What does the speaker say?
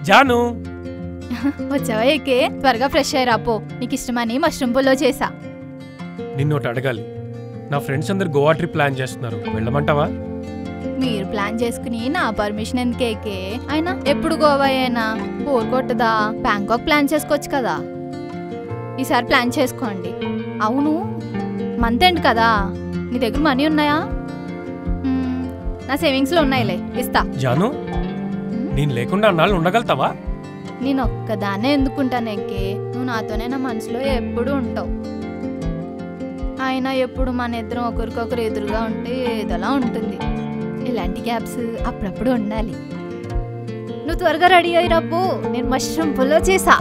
జాను వచ్చావా ఏకే? త్వరగా ఫ్రెష్ అయ్యి రాపో. నీకు ఇష్టమని మష్రూమ్ పుల్లో చేసా. నిన్నోటి అడగాలి. నా ఫ్రెండ్స్ అందరు గోవా ట్రిప్ ప్లాన్ చేస్తున్నారు, వెళ్ళమంటావా? మీరు ప్లాన్ చేసుకుని నా పర్మిషన్ ఎందుకేకే? అయినా ఎప్పుడు గోవా అయినా బోర్ కొట్టదా? బ్యాంకాక్ ప్లాన్ చేసుకోవచ్చు కదా. ఈసారి ప్లాన్ చేసుకోండి. అవును, మంత్ ఎండ్ కదా, నీ దగ్గర మనీ ఉన్నాయా? నా సేవింగ్స్లో ఉన్నాయిలే, ఇస్తా. జాను, నేను లేకుండా అన్నాళ్ళు ఉండగలుగుతావా? నేను ఒక్కదాన్నే ఎందుకుంటానేకే? నువ్వు నాతోనే నా మనసులో ఎప్పుడు ఉంటావు. అయినా ఎప్పుడు మన ఇద్దరం ఒకరికొకరు ఎదురుగా ఉంటే ఏదోలా ఉంటుంది. ఇలాంటి గ్యాప్స్ అప్పుడప్పుడు ఉండాలి. నువ్వు త్వరగా రెడీ అయ్యి రాపో, నేను మష్రూమ్ పుల్లో చేసా.